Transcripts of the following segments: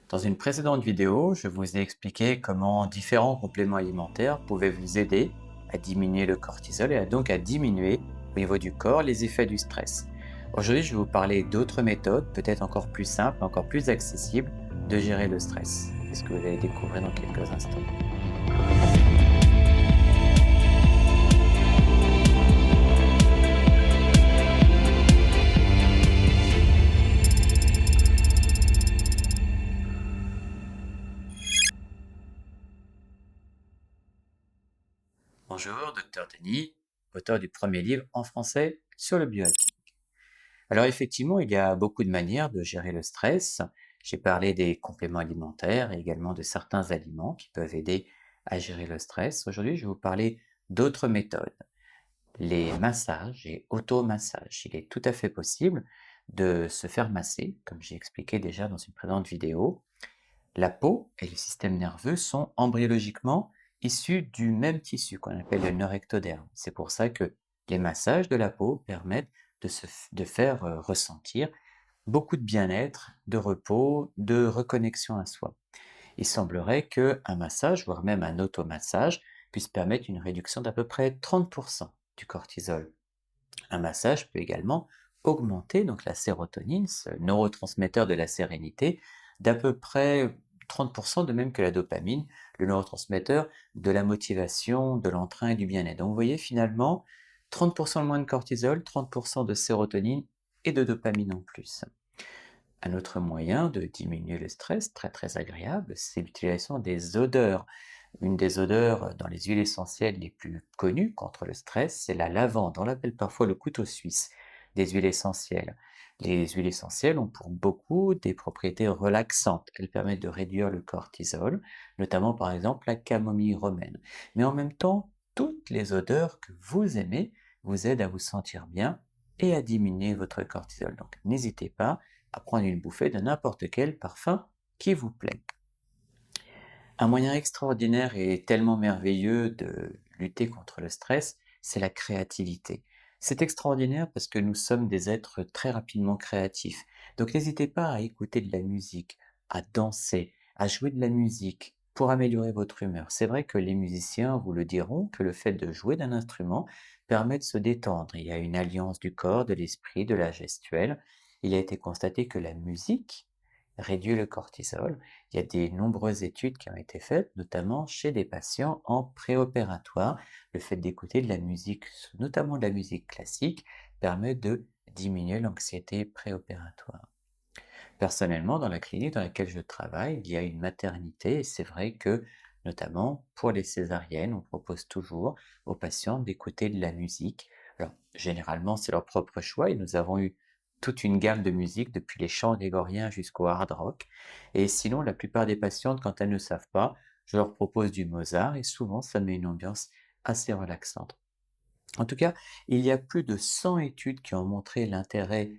Dans une précédente vidéo, je vous ai expliqué comment différents compléments alimentaires pouvaient vous aider à diminuer le cortisol et donc à diminuer au niveau du corps les effets du stress. Aujourd'hui, je vais vous parler d'autres méthodes, peut-être encore plus simples, encore plus accessibles, de gérer le stress. C'est ce que vous allez découvrir dans quelques instants. Bonjour, docteur Denis, auteur du premier livre en français sur le biohacking. Alors effectivement, il y a beaucoup de manières de gérer le stress. J'ai parlé des compléments alimentaires et également de certains aliments qui peuvent aider à gérer le stress. Aujourd'hui, je vais vous parler d'autres méthodes. Les massages et automassages. Il est tout à fait possible de se faire masser, comme j'ai expliqué déjà dans une précédente vidéo. La peau et le système nerveux sont embryologiquement issus du même tissu qu'on appelle le nord ectoderme. C'est pour ça que les massages de la peau permettent de faire ressentir beaucoup de bien-être, de repos, de reconnexion à soi. Il semblerait qu'un massage, voire même un automassage, puisse permettre une réduction d'à peu près 30% du cortisol. Un massage peut également augmenter donc la sérotonine, ce neurotransmetteur de la sérénité, d'à peu près 30%, de même que la dopamine, le neurotransmetteur de la motivation, de l'entrain et du bien-être. Donc vous voyez finalement 30% de moins de cortisol, 30% de sérotonine et de dopamine en plus. Un autre moyen de diminuer le stress, très très agréable, c'est l'utilisation des odeurs. Une des odeurs dans les huiles essentielles les plus connues contre le stress, c'est la lavande. On l'appelle parfois le couteau suisse des huiles essentielles. Les huiles essentielles ont pour beaucoup des propriétés relaxantes. Elles permettent de réduire le cortisol, notamment par exemple la camomille romaine. Mais en même temps, toutes les odeurs que vous aimez vous aident à vous sentir bien et à diminuer votre cortisol. Donc n'hésitez pas à prendre une bouffée de n'importe quel parfum qui vous plaît. Un moyen extraordinaire et tellement merveilleux de lutter contre le stress, c'est la créativité. C'est extraordinaire parce que nous sommes des êtres très rapidement créatifs. Donc n'hésitez pas à écouter de la musique, à danser, à jouer de la musique pour améliorer votre humeur. C'est vrai que les musiciens vous le diront que le fait de jouer d'un instrument permet de se détendre. Il y a une alliance du corps, de l'esprit, de la gestuelle. Il a été constaté que la musique réduit le cortisol. Il y a des nombreuses études qui ont été faites, notamment chez des patients en préopératoire. Le fait d'écouter de la musique, notamment de la musique classique, permet de diminuer l'anxiété préopératoire. Personnellement, dans la clinique dans laquelle je travaille, il y a une maternité et c'est vrai que, notamment pour les césariennes, on propose toujours aux patients d'écouter de la musique. Alors, généralement, c'est leur propre choix et nous avons eu toute une gamme de musique, depuis les chants grégoriens jusqu'au hard rock. Et sinon, la plupart des patientes, quand elles ne savent pas, je leur propose du Mozart et souvent, ça met une ambiance assez relaxante. En tout cas, il y a plus de 100 études qui ont montré l'intérêt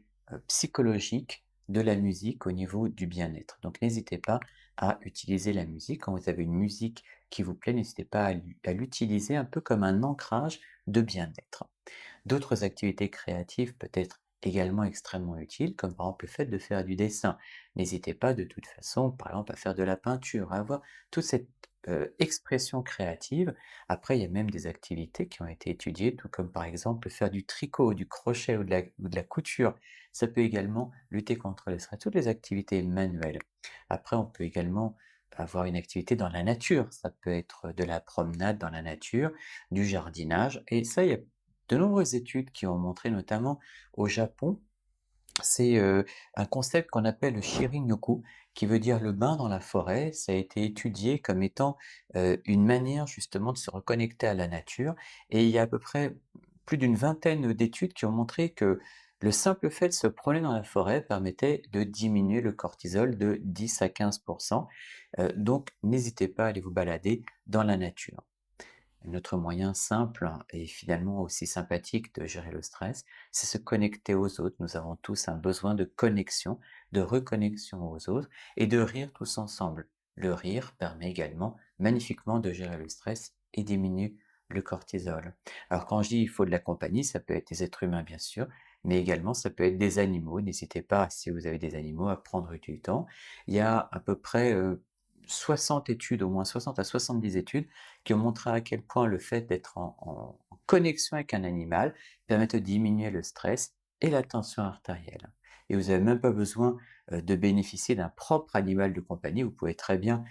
psychologique de la musique au niveau du bien-être. Donc n'hésitez pas à utiliser la musique. Quand vous avez une musique qui vous plaît, n'hésitez pas à l'utiliser un peu comme un ancrage de bien-être. D'autres activités créatives peuvent être également extrêmement utiles, comme par exemple le fait de faire du dessin. N'hésitez pas de toute façon, par exemple, à faire de la peinture, à avoir toute cette expression créative. Après, il y a même des activités qui ont été étudiées, tout comme par exemple faire du tricot, du crochet ou de la couture. Ça peut également lutter contre le stress. Toutes les activités manuelles. Après, on peut également avoir une activité dans la nature. Ça peut être de la promenade dans la nature, du jardinage. Et ça, il y a de nombreuses études qui ont montré, notamment au Japon, c'est un concept qu'on appelle le Shirin-yoku, qui veut dire le bain dans la forêt. Ça a été étudié comme étant une manière justement de se reconnecter à la nature. Et il y a à peu près plus d'une vingtaine d'études qui ont montré que le simple fait de se promener dans la forêt permettait de diminuer le cortisol de 10 à 15%. Donc n'hésitez pas à aller vous balader dans la nature. Un autre moyen simple et finalement aussi sympathique de gérer le stress, c'est se connecter aux autres. Nous avons tous un besoin de connexion, de reconnexion aux autres et de rire tous ensemble. Le rire permet également magnifiquement de gérer le stress et diminue le cortisol. Alors quand je dis il faut de la compagnie, ça peut être des êtres humains bien sûr. mais également ça peut être des animaux. N'hésitez pas, si vous avez des animaux, à prendre du temps. Il y a à peu près 60 études, au moins 60 à 70 études, qui ont montré à quel point le fait d'être en connexion avec un animal permet de diminuer le stress et la tension artérielle. Et vous n'avez même pas besoin de bénéficier d'un propre animal de compagnie. Vous pouvez très bien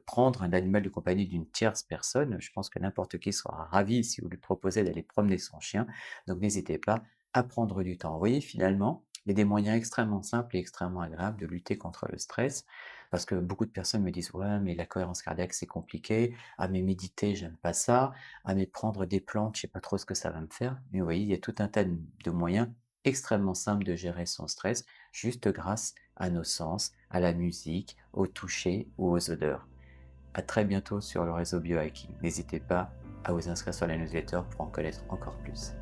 prendre un animal de compagnie d'une tierce personne. Je pense que n'importe qui sera ravi si vous lui proposez d'aller promener son chien. Donc n'hésitez pas à prendre du temps. Vous voyez, finalement, il y a des moyens extrêmement simples et extrêmement agréables de lutter contre le stress, parce que beaucoup de personnes me disent: «Ouais, mais la cohérence cardiaque, c'est compliqué. Ah, mais méditer, j'aime pas ça. Ah, mais prendre des plantes, je sais pas trop ce que ça va me faire». Mais vous voyez, il y a tout un tas de moyens extrêmement simples de gérer son stress, juste grâce à nos sens, à la musique, au toucher ou aux odeurs. À très bientôt sur le réseau Biohacking. N'hésitez pas à vous inscrire sur la newsletter pour en connaître encore plus.